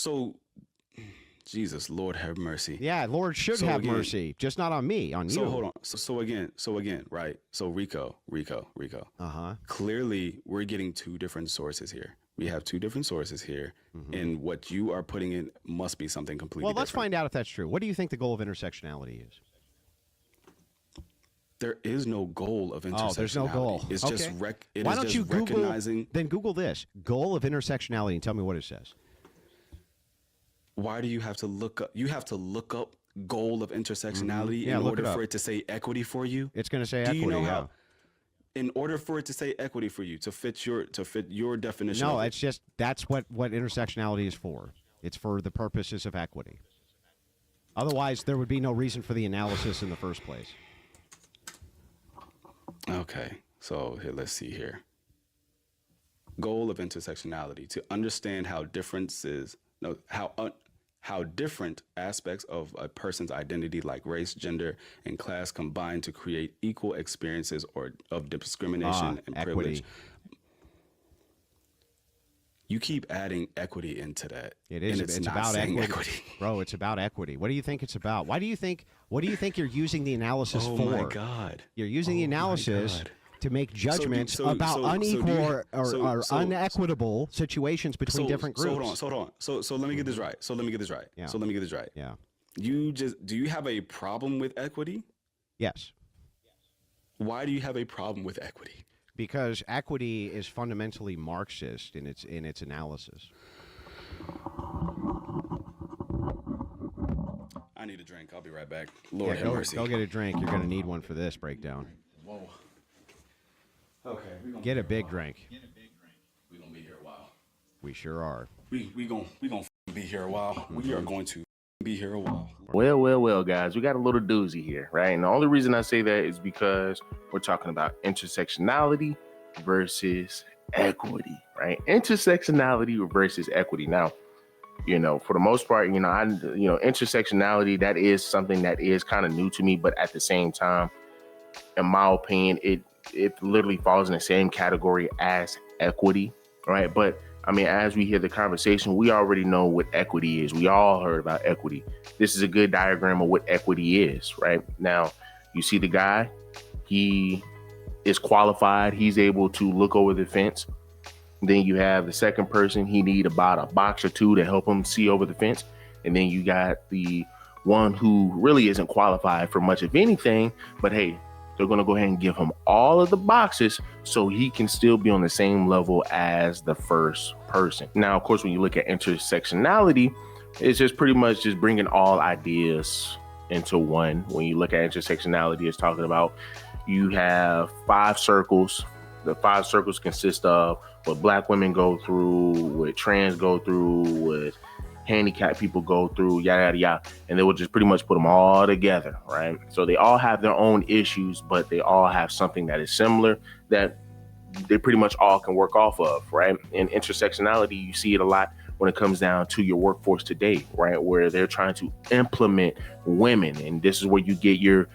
So, Jesus, Lord have mercy. Yeah, Lord should So have again, mercy, just not on me, on so you. hold on. So again, right? So Rico. Uh-huh. Clearly, we're getting two different sources here. We have two different sources here, Mm-hmm. and what you are putting in must be something completely Well, let's different. find out if that's true. What do you think the goal of intersectionality is? There is no goal of Oh, there's no goal. intersectionality. It's Okay. just it Why is don't just you Google, recognizing. then Google this, goal of intersectionality, and tell me what it says. Why do you have to look up? You have to look up goal of intersectionality Yeah, in look it order up. for it to say equity for you. It's going to say Do equity, you know yeah. how? In order for it to say equity for you, to fit your definition No, of it's just, that's what intersectionality is for. It's for the purposes of equity. Otherwise, there would be no reason for the analysis in the first place. Okay, so here, let's see here. Goal of intersectionality: to understand how differences, no, how different aspects of a person's identity, like race, gender, and class, combine to create equal experiences or of discrimination and equity. privilege. You keep adding equity into that. It is. And it's not about saying equity. Bro, it's about equity. What do you think it's about? What do you think you're using the analysis for? Oh my God. You're using the Oh my analysis God. to make judgments so- about so- unequal so do you- or so- unequitable situations between different groups. So hold on. So let me get this right. Yeah. So let me get this right. Yeah. Do you have a problem with equity? Yes. Why do you have a problem with equity? Because equity is fundamentally Marxist in its analysis. I need a drink. I'll be right back. Lord have mercy. Go get a drink. You're going to need one for this breakdown. Whoa. Okay. Get a big drink. We're gonna be here a while. We sure are. We gonna be here a while. We are going to be here a while. Well, guys, we got a little doozy here, right? And the only reason I say that is because we're talking about intersectionality versus equity, right? Intersectionality versus equity. Now, for the most part, intersectionality, that is something that is kind of new to me, but at the same time, in my opinion, it literally falls in the same category as equity, right? But I mean, as we hear the conversation, we already know what equity is. We all heard about equity. This is a good diagram of what equity is, right? Now, you see the guy, he is qualified. He's able to look over the fence. Then you have the second person. He need about a box or two to help him see over the fence. And then you got the one who really isn't qualified for much of anything, but hey, they're going to go ahead and give him all of the boxes so he can still be on the same level as the first person. Now, of course, when you look at intersectionality, it's just pretty much just bringing all ideas into one. When you look at intersectionality, it's talking about you have 5 circles. The 5 circles consist of what Black women go through, what trans go through, what handicapped people go through, yada, yada, yada. And they will just pretty much put them all together, right? So they all have their own issues, but they all have something that is similar that they pretty much all can work off of, right? In intersectionality, you see it a lot when it comes down to your workforce today, right? Where they're trying to implement women. And this is where you get your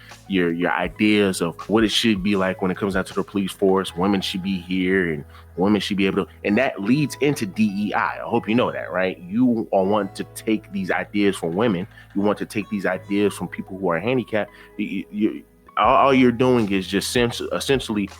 ideas of what it should be like when it comes down to the police force. Women should be here and women should be able to, and that leads into DEI. I hope you know that, right? You all want to take these ideas from women. You want to take these ideas from people who are handicapped. All you're doing is just essentially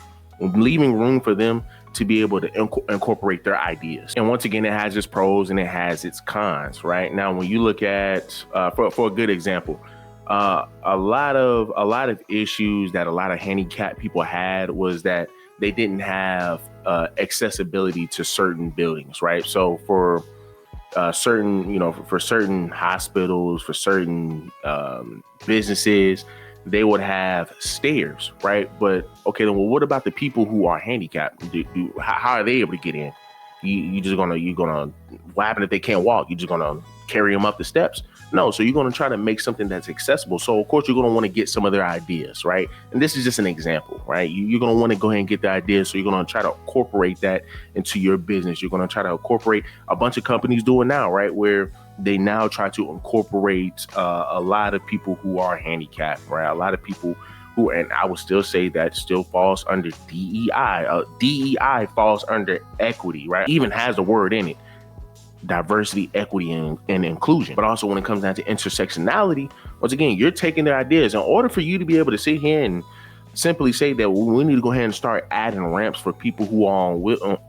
leaving room for them to be able to incorporate their ideas. And once again, it has its pros and it has its cons, right? Now, when you look at, for a good example, a lot of issues that a lot of handicapped people had was that they didn't have accessibility to certain buildings, right? So for certain hospitals, for certain businesses, they would have stairs, right? But okay, then what about the people who are handicapped? How are they able to get in? You're gonna what happens if they can't walk? You're just gonna carry them up the steps? No, so you're gonna try to make something that's accessible. So of course you're gonna want to get some of their ideas, right? And this is just an example, right? You're gonna want to go ahead and get the ideas. So you're gonna try to incorporate that into your business. You're gonna try to incorporate a bunch of companies do it now, right? Where they now try to incorporate a lot of people who are handicapped, right? A lot of people who, and I would still say that still falls under DEI. DEI falls under equity, right? Even has a word in it. diversity, equity, and inclusion. But also when it comes down to intersectionality, once again, you're taking their ideas. In order for you to be able to sit here and simply say that we need to go ahead and start adding ramps for people who are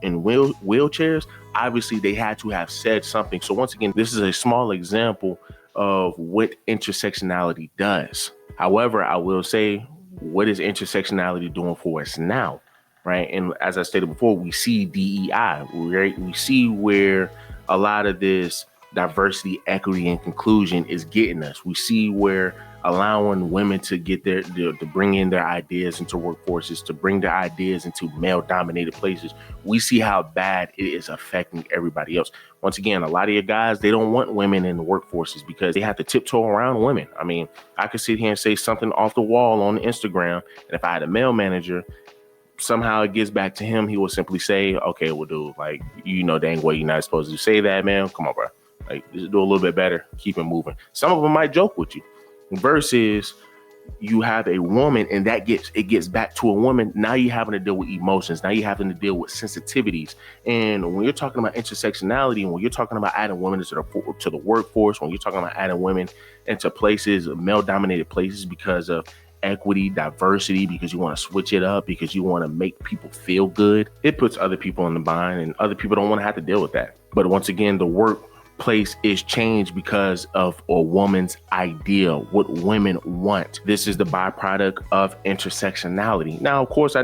in wheelchairs, obviously they had to have said something. So once again, this is a small example of what intersectionality does. However, I will say, what is intersectionality doing for us now? Right. And as I stated before, we see DEI, right? We see where a lot of this diversity, equity, and inclusion is getting us. We see where allowing women to get to bring in their ideas into workforces, to bring their ideas into male-dominated places. We see how bad it is affecting everybody else. Once again, a lot of your guys, they don't want women in the workforces because they have to tiptoe around women. I mean, I could sit here and say something off the wall on Instagram, and if I had a male manager, somehow it gets back to him, he will simply say, okay, well, dude, like, you know dang well you're not supposed to say that, man. Come on, bro. Like, just do a little bit better. Keep it moving. Some of them might joke with you. Versus you have a woman and it gets back to a woman. Now you're having to deal with emotions. Now you're having to deal with sensitivities. And when you're talking about intersectionality, and when you're talking about adding women to the workforce, when you're talking about adding women into places, male-dominated places, because of equity, diversity, because you want to switch it up, because you want to make people feel good, it puts other people in the bind, and other people don't want to have to deal with that. But once again, the workplace is changed because of a woman's idea, what women want. This is the byproduct of intersectionality. Now, of course, I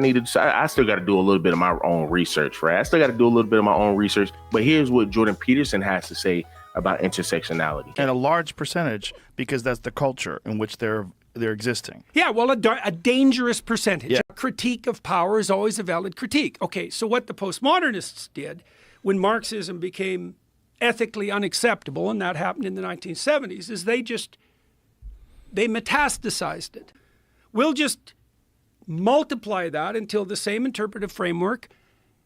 still got to do a little bit of my own research, right? I still got to do a little bit of my own research, but here's what Jordan Peterson has to say about intersectionality. And a large percentage, because that's the culture in which they're existing. Yeah, well, a dangerous percentage. Yeah. A critique of power is always a valid critique. Okay, so what the postmodernists did when Marxism became ethically unacceptable, and that happened in the 1970s, is they metastasized it. We'll just multiply that until the same interpretive framework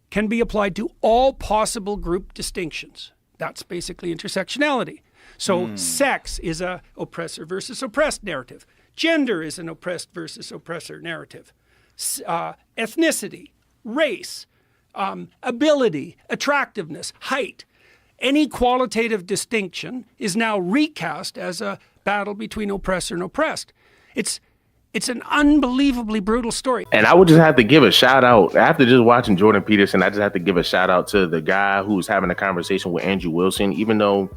can be applied to all possible group distinctions. That's basically intersectionality. So sex is a oppressor versus oppressed narrative. Gender is an oppressed versus oppressor narrative. Ethnicity, race, ability, attractiveness, height. Any qualitative distinction is now recast as a battle between oppressor and oppressed. It's an unbelievably brutal story. And I would just have to give a shout out, after just watching Jordan Peterson, I just have to give a shout out to the guy who's having a conversation with Andrew Wilson, even though,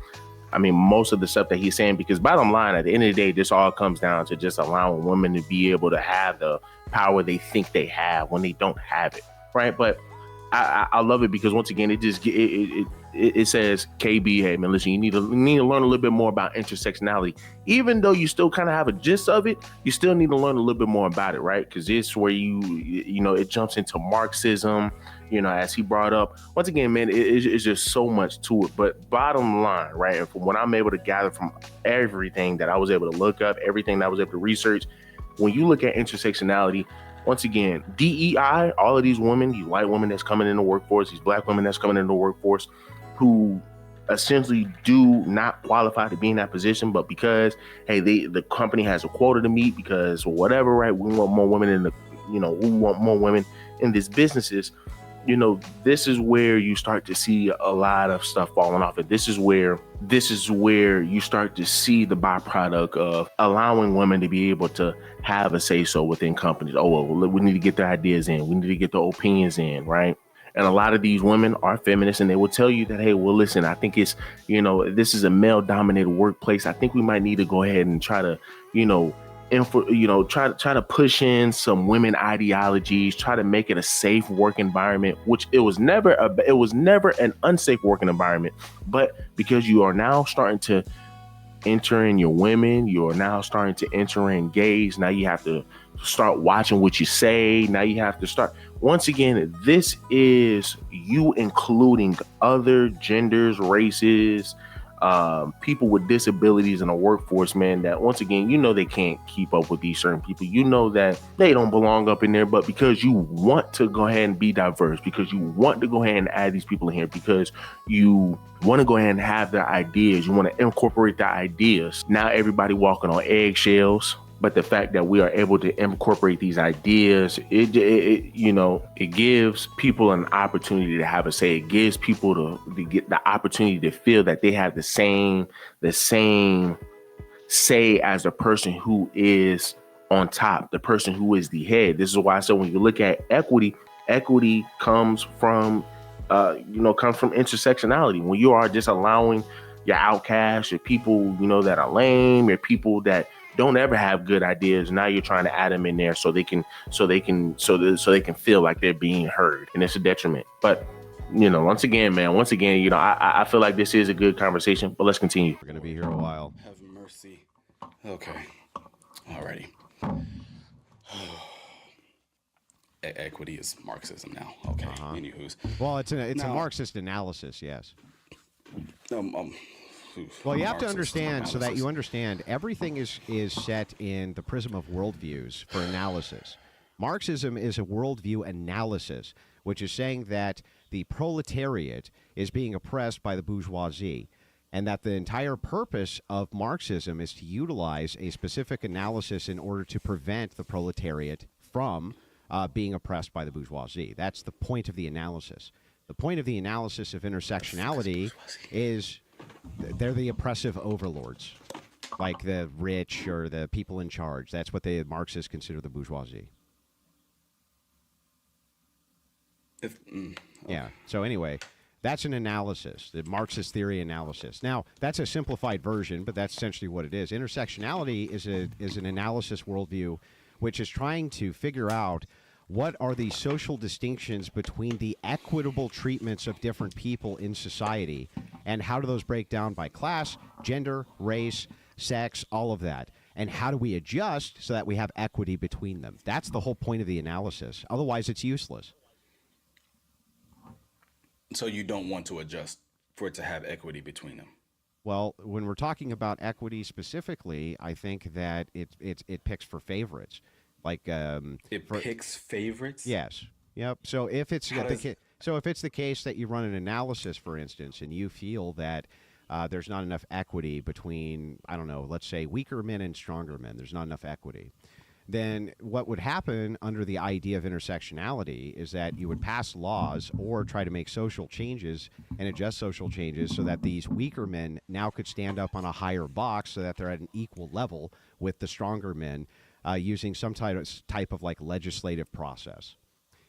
I mean, most of the stuff that he's saying, because bottom line, at the end of the day, this all comes down to just allowing women to be able to have the power they think they have when they don't have it, right? But I love it because, once again, it says, KB, hey man, listen, you need to learn a little bit more about intersectionality. Even though you still kind of have a gist of it, you still need to learn a little bit more about it, right? Because it's where it jumps into Marxism, as he brought up. Once again, man, it's just so much to it. But bottom line, right, and from what I'm able to gather from everything that I was able to look up, everything that I was able to research, when you look at intersectionality, once again, DEI, all of these women, these white women that's coming in the workforce, these black women that's coming in the workforce, who essentially do not qualify to be in that position, but because, hey, the company has a quota to meet, because whatever, right, we want more women we want more women in these businesses. This is where you start to see a lot of stuff falling off. And this is where you start to see the byproduct of allowing women to be able to have a say-so within companies. Oh, well, we need to get their ideas in. We need to get their opinions in, right? And a lot of these women are feminists, and they will tell you that, hey, well, listen, I think it's, this is a male-dominated workplace. I think we might need to go ahead and try to, try to push in some women ideologies, try to make it a safe work environment, which it was never an unsafe working environment. But because you are now starting to enter in your women, you are now starting to enter in gays. Now you have to start watching what you say. Now you have to start. Once again, this is you including other genders, races, people with disabilities in the workforce, man, that once again, they can't keep up with these certain people. That they don't belong up in there, but because you want to go ahead and be diverse, because you want to go ahead and add these people in here, because you want to go ahead and have their ideas, you want to incorporate their ideas. Now everybody walking on eggshells, But the fact that we are able to incorporate these ideas, it gives people an opportunity to have a say. It gives people to get the opportunity to feel that they have the same say as the person who is on top, the person who is the head. This is why. So when you look at equity comes from intersectionality. When you are just allowing your outcasts, your people, that are lame, your people that don't ever have good ideas, now you're trying to add them in there so they can feel like they're being heard, and it's a detriment. But once again, I feel like this is a good conversation, but let's continue. We're going to be here a while. Have mercy. Okay. Alrighty. Equity is Marxism now. Okay. Anywho's. Well, it's a Marxist analysis, yes. Well, you have to understand, so that you understand, everything is set in the prism of worldviews for analysis. Marxism is a worldview analysis, which is saying that the proletariat is being oppressed by the bourgeoisie, and that the entire purpose of Marxism is to utilize a specific analysis in order to prevent the proletariat from being oppressed by the bourgeoisie. That's the point of the analysis. The point of the analysis of intersectionality is they're the oppressive overlords, like the rich or the people in charge. That's what the Marxists consider the bourgeoisie. Yeah. So anyway, that's an analysis, the Marxist theory analysis. Now, that's a simplified version, but that's essentially what it is. Intersectionality is an analysis worldview which is trying to figure out what are the social distinctions between the equitable treatments of different people in society, and how do those break down by class, gender, race, sex, all of that, and how do we adjust so that we have equity between them? That's the whole point of the analysis. Otherwise, it's useless. So you don't want to adjust for it to have equity between them? Well, when we're talking about equity specifically, I think that it picks for favorites. Like picks favorites? Yes. Yep. So if it's the case that you run an analysis, for instance, and you feel that there's not enough equity between, I don't know, let's say weaker men and stronger men, there's not enough equity, then what would happen under the idea of intersectionality is that you would pass laws or try to make social changes and adjust social changes so that these weaker men now could stand up on a higher box so that they're at an equal level with the stronger men, using some type of like legislative process.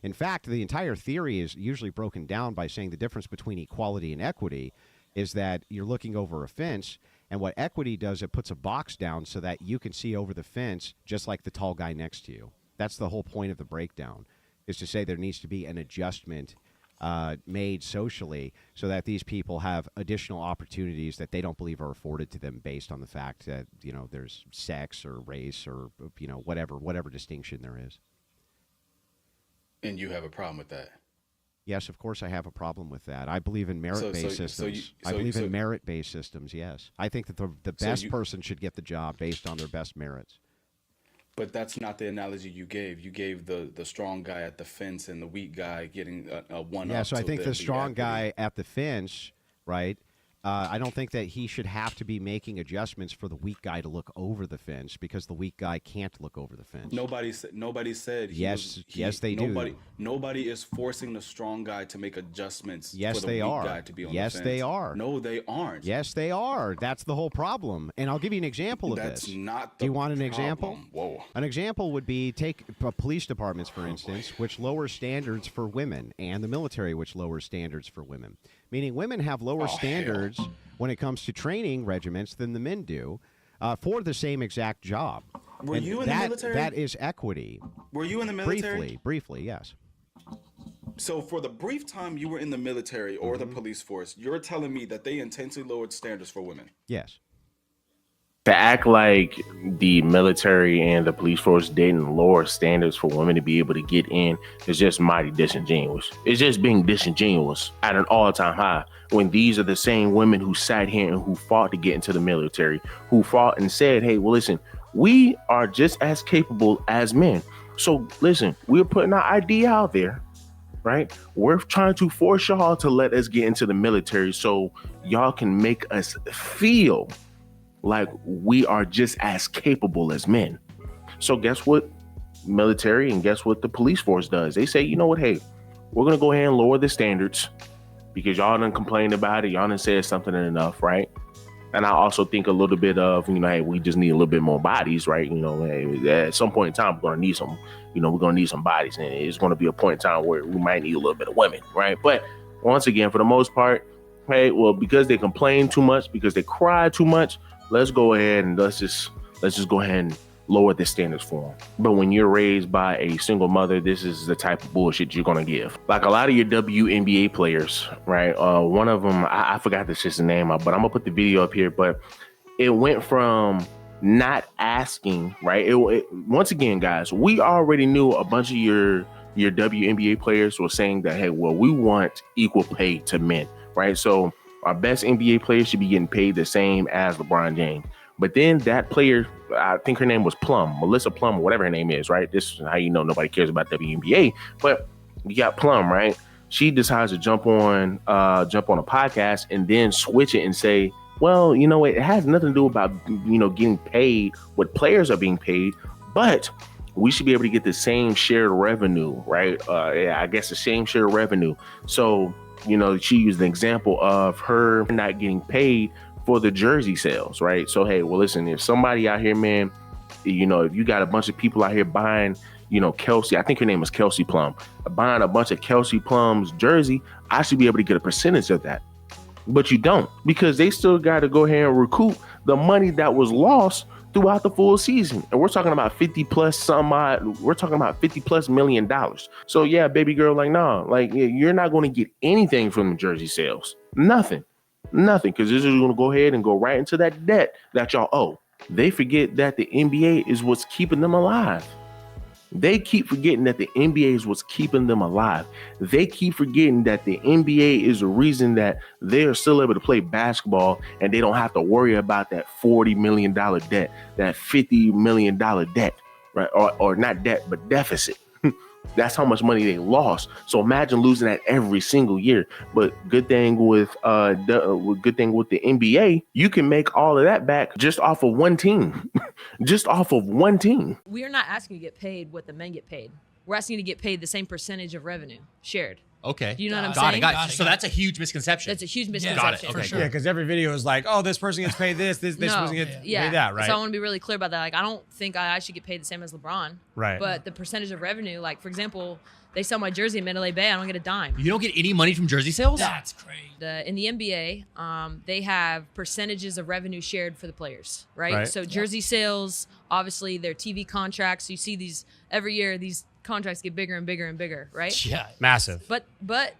In fact, the entire theory is usually broken down by saying the difference between equality and equity is that you're looking over a fence, and what equity does, it puts a box down so that you can see over the fence just like the tall guy next to you. That's the whole point of the breakdown, is to say there needs to be an adjustment made socially so that these people have additional opportunities that they don't believe are afforded to them based on the fact that, there's sex or race or, whatever distinction there is. And you have a problem with that? Yes, of course I have a problem with that. I believe in merit-based systems. I believe in merit-based systems, yes. I think that the best person should get the job based on their best merits. But that's not the analogy you gave. You gave the strong guy at the fence and the weak guy getting a one-up. Yeah, so I think the strong guy at the fence, right, I don't think that he should have to be making adjustments for the weak guy to look over the fence because the weak guy can't look over the fence. Nobody said. Yes, they do. Nobody is forcing the strong guy to make adjustments. Yes, for the they weak are. Guy to be on Yes, the fence. they are. No, they aren't. Yes, they are. That's the whole problem. And I'll give you an example of That's this. not the Do you want an problem. example? Whoa. An example would be take police departments, for instance, which lower standards for women, and the military, which lowers standards for women. Meaning women have lower standards when it comes to training regiments than the men do for the same exact job. Were you in the military? That is equity. Were you in the military? Briefly, yes. So for the brief time you were in the military or the police force, you're telling me that they intentionally lowered standards for women? Yes. To act like the military and the police force didn't lower standards for women to be able to get in is just mighty disingenuous. It's just being disingenuous at an all-time high when these are the same women who sat here and who fought to get into the military, who fought and said, hey, well, listen, we are just as capable as men. So listen, we're putting our idea out there, right? We're trying to force y'all to let us get into the military so y'all can make us feel like we are just as capable as men. So guess what military and guess what the police force does? They say, you know what, hey, we're going to go ahead and lower the standards because y'all done complained about it. Y'all done said something enough, right? And I also think a little bit of, hey, we just need a little bit more bodies, right? Hey, at some point in time, we're going to need some, we're going to need some bodies. And it's going to be a point in time where we might need a little bit of women, right? But once again, for the most part, hey, well, because they complain too much, because they cry too much, let's go ahead and let's just go ahead and lower the standards for them. But when you're raised by a single mother, this is the type of bullshit you're going to give. Like a lot of your WNBA players, right? One of them, I forgot the shit's name, but I'm going to put the video up here. But it went from not asking, right? Once again, guys, we already knew a bunch of your WNBA players were saying that, hey, well, we want equal pay to men, right? So our best NBA players should be getting paid the same as LeBron James. But then that player, I think her name was Melissa Plum, or whatever her name is, right? This is how you know nobody cares about WNBA. But you got Plum, right? She decides to jump on a podcast and then switch it and say, well, it has nothing to do about, getting paid what players are being paid, but we should be able to get the same shared revenue, right? I guess the same shared revenue. So, she used an example of her not getting paid for the jersey sales, right? So, hey, well, listen, if somebody out here, man, if you got a bunch of people out here buying, Kelsey, I think her name is Kelsey Plum, buying a bunch of Kelsey Plum's jersey, I should be able to get a percentage of that. But you don't, because they still got to go ahead and recoup the money that was lost throughout the full season. And we're talking about 50 plus $50+ million. So yeah, baby girl, you're not going to get anything from the jersey sales. Nothing, because this is going to go ahead and go right into that debt that y'all owe. They forget that the NBA is what's keeping them alive. They keep forgetting that the NBA is what's keeping them alive. They keep forgetting that the NBA is the reason that they are still able to play basketball and they don't have to worry about that $40 million debt, that $50 million debt, right? Or not debt, but deficit. That's how much money they lost. So imagine losing that every single year. But good thing with the NBA, you can make all of that back just off of one team. Just off of one team. We are not asking you to get paid what the men get paid. We're asking you to get paid the same percentage of revenue shared. Okay. Do you know what I'm Got saying? it. So that's a huge misconception. That's a huge misconception. Got it. Okay. Yeah, because every video is like, oh, this person gets paid this person gets paid that, right? So I want to be really clear about that. Like, I don't think I should get paid the same as LeBron. Right. But the percentage of revenue, like, for example, they sell my jersey in Mandalay Bay, I don't get a dime. You don't get any money from jersey sales? That's crazy. In the NBA, they have percentages of revenue shared for the players, right? Right. So jersey sales, obviously their TV contracts. You see these every year, these contracts get bigger and bigger and bigger, right? Yeah. Massive. But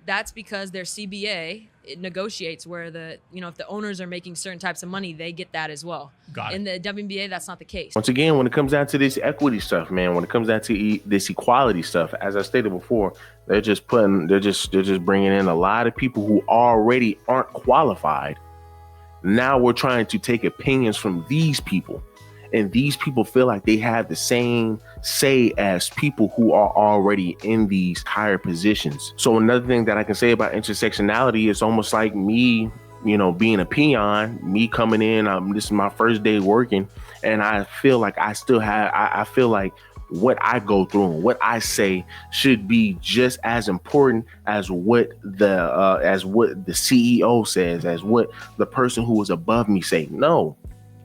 that's because their CBA, it negotiates where if the owners are making certain types of money, they get that as well. Got it. In the WNBA, that's not the case. Once again, when it comes down to this equity stuff, man, when it comes down to this equality stuff, as I stated before, they're just bringing in a lot of people who already aren't qualified. Now we're trying to take opinions from these people. And these people feel like they have the same say as people who are already in these higher positions. So another thing that I can say about intersectionality is almost like me, being a peon, me coming in, this is my first day working, and I feel like I feel like what I go through and what I say should be just as important as what the CEO says, as what the person who is above me say. No.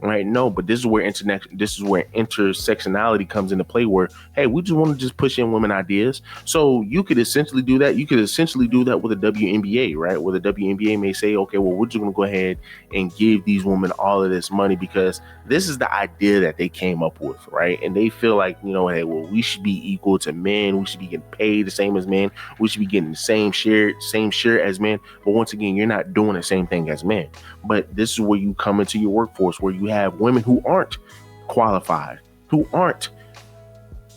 Right? No, but this is where intersectionality comes into play, where, hey, we just want to just push in women ideas. So you could essentially do that. You could essentially do that with a WNBA, right? Where the WNBA may say, okay, well, we're just going to go ahead and give these women all of this money because this is the idea that they came up with, right? And they feel like, hey, well, we should be equal to men. We should be getting paid the same as men. We should be getting the same share as men. But once again, you're not doing the same thing as men. But this is where you come into your workforce, where you have women who aren't qualified, who aren't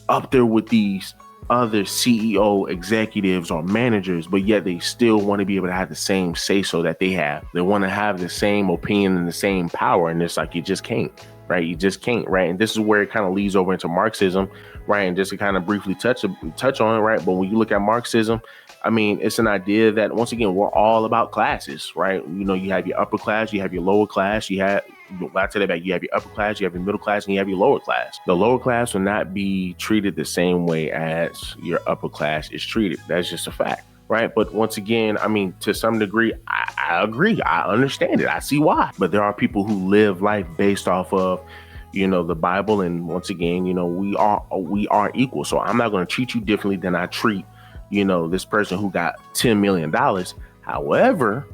up there with these other CEO executives or managers, but yet they still want to be able to have the same say so that they have. They want to have the same opinion and the same power. And it's like, you just can't, right? You just can't, right? And this is where it kind of leads over into Marxism, right? And just to kind of briefly touch on it, right? But when you look at Marxism, I mean, it's an idea that, once again, we're all about classes, right? You have your upper class, you have your lower class, you have I tell you about, you have your upper class, you have your middle class, and you have your lower class. The lower class will not be treated the same way as your upper class is treated. That's just a fact. Right. But once again, I mean, to some degree, I agree. I understand it. I see why. But there are people who live life based off of, the Bible. And once again, we are equal. So I'm not going to treat you differently than I treat, this person who got $10 million. However,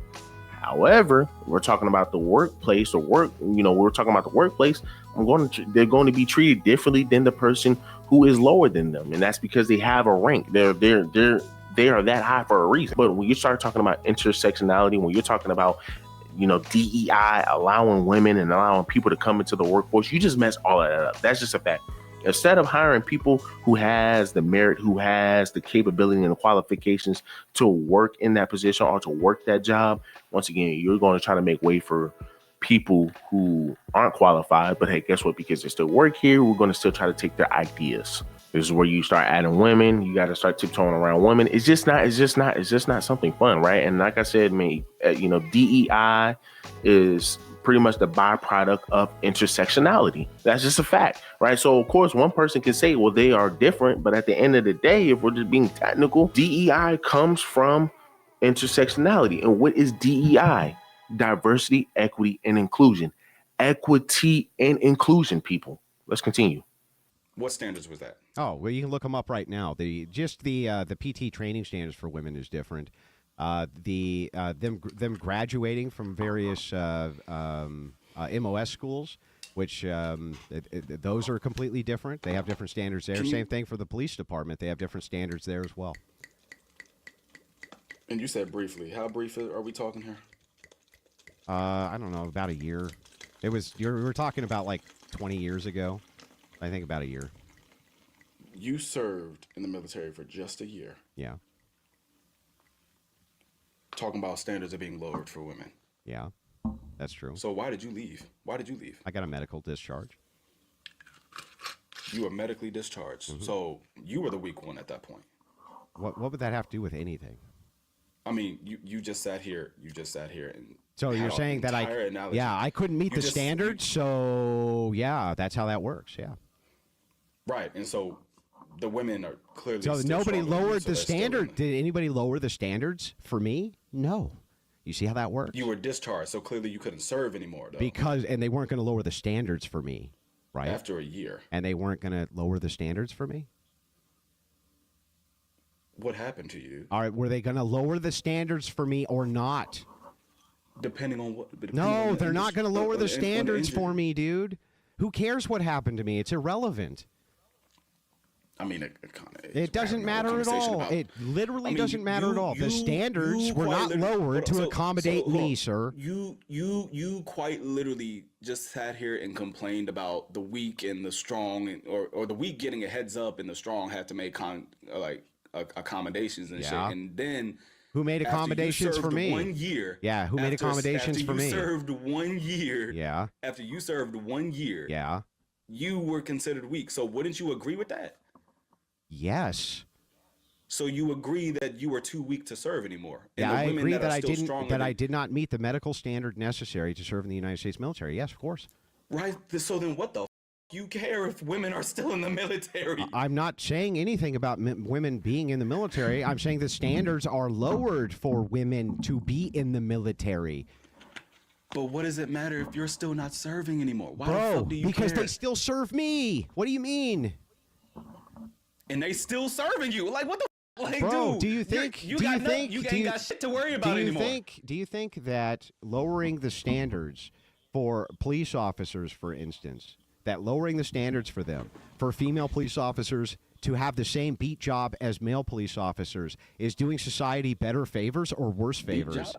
we're talking about the workplace or work, we're talking about the workplace. They're going to be treated differently than the person who is lower than them. And that's because they have a rank. They are that high for a reason. But when you start talking about intersectionality, when you're talking about, DEI, allowing women and allowing people to come into the workforce, you just mess all of that up. That's just a fact. Instead of hiring people who has the merit, who has the capability and the qualifications to work in that position or to work that job, once again, you're going to try to make way for people who aren't qualified. But hey, guess what? Because they still work here, we're going to still try to take their ideas. This is where you start adding women. You got to start tiptoeing around women. It's just not something fun, right? And like I said, DEI is pretty much the byproduct of intersectionality. That's just a fact, right? So of course, one person can say, well, they are different, but at the end of the day, if we're just being technical, DEI comes from intersectionality. And what is DEI? Diversity, equity, and inclusion. Equity and inclusion, people. Let's continue. What standards was that? Oh, well, you can look them up right now. The PT training standards for women is different. Them graduating from various MOS schools, which those are completely different. They have different standards there. Same thing for the police department. They have different standards there as well. And you said briefly. How brief are we talking here? I don't know, about a year. We're talking about like 20 years ago. I think about a year. You served in the military for just a year. Yeah. Talking about standards are being lowered for women. Yeah, that's true. So why did you leave? I got a medical discharge. You were medically discharged. Mm-hmm. So you were the weak one at that point. What would that have to do with anything? I mean, you just sat here and so you're saying that I couldn't meet the standards. So yeah, that's how that works. Yeah. Right. And so the women are clearly. So nobody lowered the standard. Did anybody lower the standards for me? No. You see how that works? You were discharged, so clearly you couldn't serve anymore, though. And they weren't going to lower the standards for me, right? After a year. And they weren't going to lower the standards for me? What happened to you? All right, were they going to lower the standards for me or not? Depending on what. No, they're not going to lower the standards for me, dude. Who cares what happened to me? It's irrelevant. I mean, it doesn't matter at all. It literally doesn't matter at all. The standards were not lowered to accommodate me, sir. You quite literally just sat here and complained about the weak and the strong, or the weak getting a heads up and the strong had to make accommodations and shit. And then who made accommodations for me? 1 year. Yeah, who made accommodations for me? After you served 1 year. Yeah. After you served 1 year. Yeah. You were considered weak. So wouldn't you agree with that? Yes. So you agree that you were too weak to serve anymore? Yeah, I agree that I did not meet the medical standard necessary to serve in the United States military. Yes, of course. Right. So then what the you care if women are still in the military? I'm not saying anything about women being in the military. I'm saying the standards are lowered for women to be in the military. But what does it matter if you're still not serving anymore? Why the fuck do you because care? They still serve me. What do you mean? And they still serving you. Like, what the f? Like, bro, dude, do you think you ain't got shit to worry about anymore? Do you think that lowering the standards for police officers, for instance, that lowering the standards for them, for female police officers to have the same beat job as male police officers, is doing society better favors or worse favors?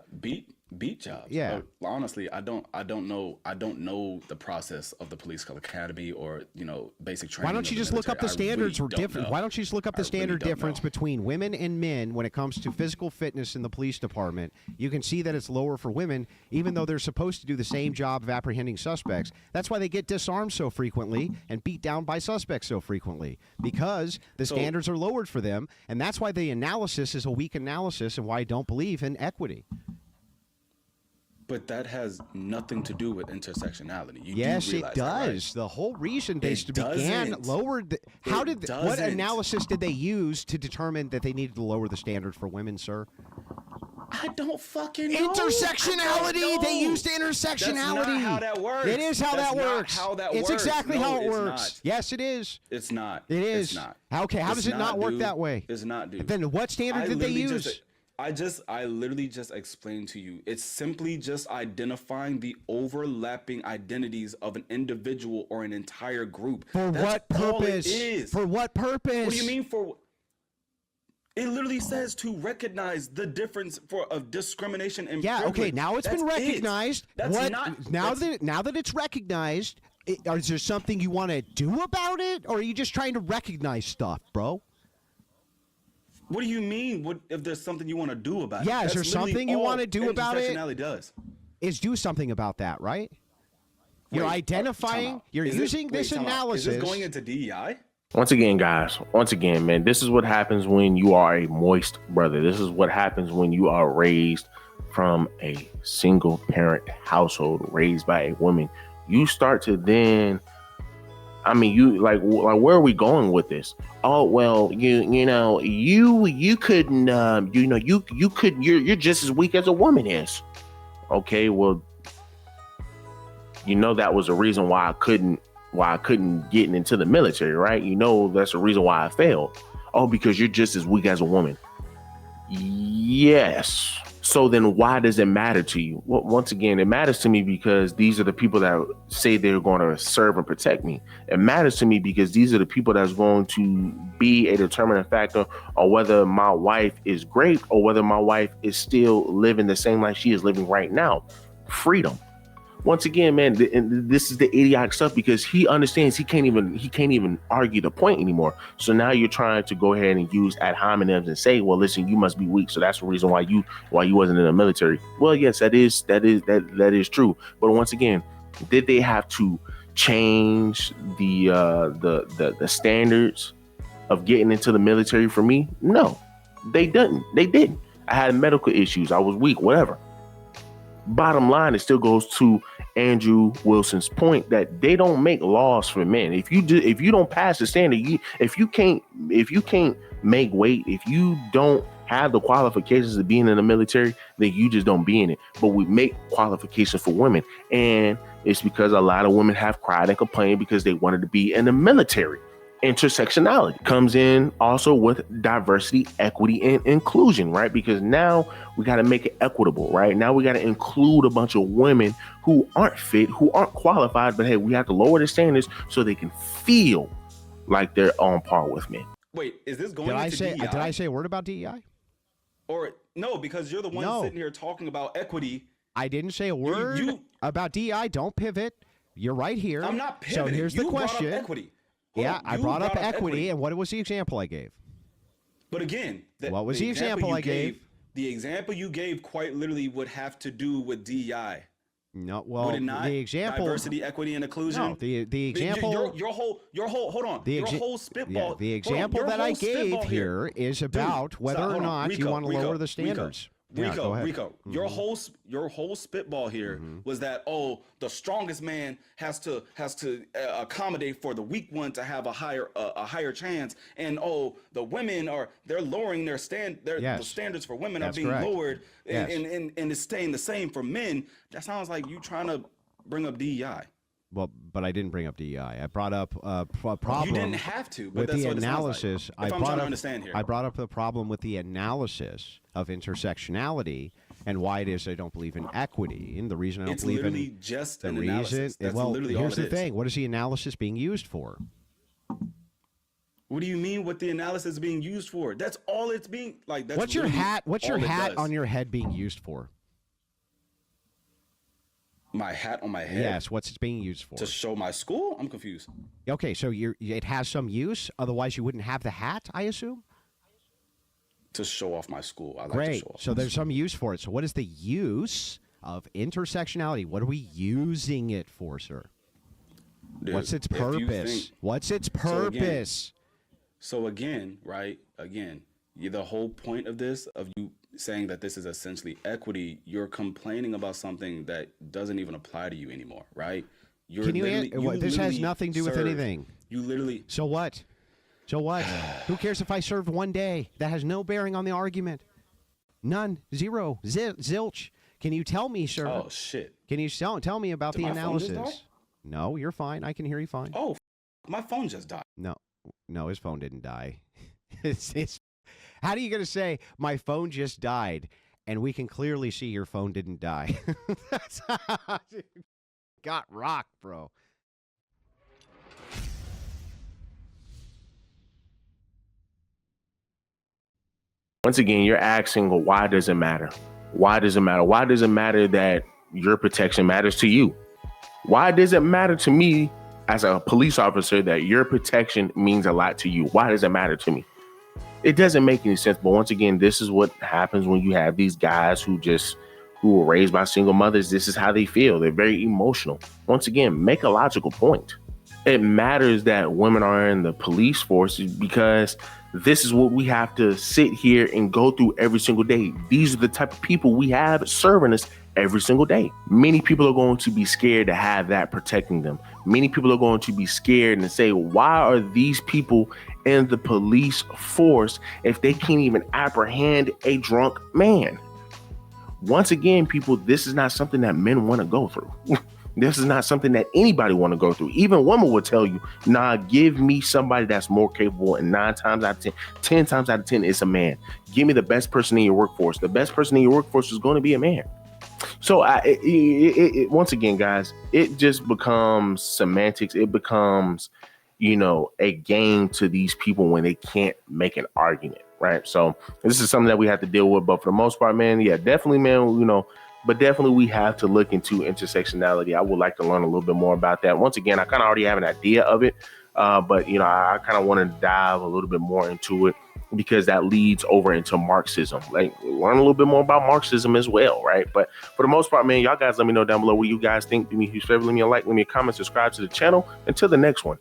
Beat jobs. Yeah. Honestly, I don't know the process of the police academy or basic training. Why don't you just look up the standards or different? Why don't you just look up the standard difference between women and men when it comes to physical fitness in the police department? You can see that it's lower for women, even though they're supposed to do the same job of apprehending suspects. That's why they get disarmed so frequently and beat down by suspects so frequently, because the standards are lowered for them, and that's why the analysis is a weak analysis and why I don't believe in equity. But that has nothing to do with intersectionality. You Yes, do it realize does. that, right? The whole reason they It began doesn't. lowered. How It did what doesn't. analysis did they use to determine that they needed to lower the standard for women, sir? I don't fucking know. Intersectionality. They used intersectionality. That's not how that works. It is how That's that not works. how that it's works. exactly No, how it it's works. not. Yes, it is. It's not. It is. It's not. Okay, how It's does it not work dude. that way? It's not, dude. Then what standard did they use? I literally just explained to you. It's simply just identifying the overlapping identities of an individual or an entire group. For That's what all it purpose? is. For what purpose? What do you mean for? It literally says to recognize the difference of discrimination and Yeah. privilege. Okay. Now it's That's been recognized. That's what not now that's- now that it's recognized? Is there something you want to do about it, or are you just trying to recognize stuff, bro? What do you mean? What if there's something you want to do about it? Yeah, is there That's literally something you all wanna do about it? intersectionality does. Is do something about that, right? You're Wait, identifying. time out. You're Is using this time out. analysis. Is this going into DEI? Once again, guys, man, this is what happens when you are a moist brother. This is what happens when you are raised from a single parent household, raised by a woman. You start to then, I mean, you like where are we going with this? Oh, well, you couldn't, you're just as weak as a woman is. Okay, well, that was a reason why I couldn't get into the military, right? That's the reason why I failed. Oh, because you're just as weak as a woman. Yes. So then why does it matter to you? Well, once again, it matters to me because these are the people that say they're going to serve and protect me. It matters to me because these are the people that's going to be a determining factor on whether my wife is great or whether my wife is still living the same life she is living right now. Freedom. Once again, man, this is the idiotic stuff because he understands he can't even argue the point anymore. So now you're trying to go ahead and use ad hominems and say, well, listen, you must be weak. So that's the reason why you wasn't in the military. Well, yes, that is true. But once again, did they have to change the standards of getting into the military for me? No, they didn't. I had medical issues. I was weak, whatever. Bottom line, it still goes to Andrew Wilson's point that they don't make laws for men. If you don't pass the standard, if you can't make weight, if you don't have the qualifications of being in the military, then you just don't be in it. But we make qualifications for women, and it's because a lot of women have cried and complained because they wanted to be in the military. Intersectionality comes in also with diversity, equity, and inclusion, right? Because now we got to make it equitable, right? Now we got to include a bunch of women who aren't fit, who aren't qualified, but hey, we have to lower the standards so they can feel like they're on par with men. Wait, is this going Did into DEI? Did I say a word about DEI? Or no, because you're the one sitting here talking about equity. I didn't say a word about DEI. Don't pivot. You're right here. I'm not pivoting. So here's the question. Brought up equity. I brought up equity, and what was the example I gave? But again, what was the example I gave? The example you gave quite literally would have to do with DEI. No, well, would it not? The example, diversity, equity, and inclusion. No, the example, your whole hold on, your whole spitball. Yeah, the example that I gave here is about whether or not you want to lower the standards. Rico, your whole spitball here was that the strongest man has to accommodate for the weak one to have a higher chance, and the women they're lowering the standards for women are being lowered, and it's staying the same for men. That sounds like you trying to bring up DEI. Well, but I didn't bring up DEI. I brought up a problem. You didn't have to, but with that's the what analysis. It sounds like. I'm trying to understand here. I brought up the problem with the analysis of intersectionality and why it is I don't believe in equity. And the reason I don't believe in it's literally just an analysis. That's literally all it is. Here's the thing. What is the analysis being used for? What do you mean? What the analysis is being used for? That's all it's being like. That's What's your hat? What's your hat does. on your head being used for? My hat on my head? Yes, what's it being used for? To show my school? I'm confused. Okay, so it has some use. Otherwise, you wouldn't have the hat, I assume? To show off my school. I like Great. to show off. So there's some use for it. So what is the use of intersectionality? What are we using it for, sir? Dude, what's its purpose? What's its purpose? So again, right? Again, the whole point of this, of you saying that this is essentially equity, you're complaining about something that doesn't even apply to you anymore, right? You're Can you, literally, this has literally nothing to do with served- anything. You literally, So what? So what? Who cares if I served one day? That has no bearing on the argument. None. Zero. Zilch. Can you tell me, sir? oh shit. Can you tell me about Did the my phone just analysis? die? No, you're fine. I can hear you fine. Oh, my phone just died. No, his phone didn't die. How are you going to say my phone just died and we can clearly see your phone didn't die? That's got rocked, bro. Once again, you're asking, well, why does it matter? Why does it matter? Why does it matter that your protection matters to you? Why does it matter to me as a police officer that your protection means a lot to you? Why does it matter to me? It doesn't make any sense. But once again, this is what happens when you have these guys who were raised by single mothers. This is how they feel. They're very emotional. Once again, make a logical point. It matters that women are in the police force because this is what we have to sit here and go through every single day. These are the type of people we have serving us every single day. Many people are going to be scared to have that protecting them. Many people are going to be scared and say, why are these people in the police force if they can't even apprehend a drunk man? Once again, people, this is not something that men want to go through. This is not something that anybody want to go through. Even women will tell you, nah, give me somebody that's more capable. And 9 times out of 10, 10 times out of 10, it's a man. Give me the best person in your workforce. The best person in your workforce is going to be a man. So once again, guys, it just becomes semantics. It becomes, a game to these people when they can't make an argument. Right. So this is something that we have to deal with. But for the most part, man, yeah, definitely, man, but definitely we have to look into intersectionality. I would like to learn a little bit more about that. Once again, I kind of already have an idea of it. But, I kind of want to dive a little bit more into it because that leads over into Marxism. Like, learn a little bit more about Marxism as well. Right. But for the most part, man, y'all guys let me know down below what you guys think. Do me a huge favor. Leave me a like, leave me a comment, subscribe to the channel. Until the next one.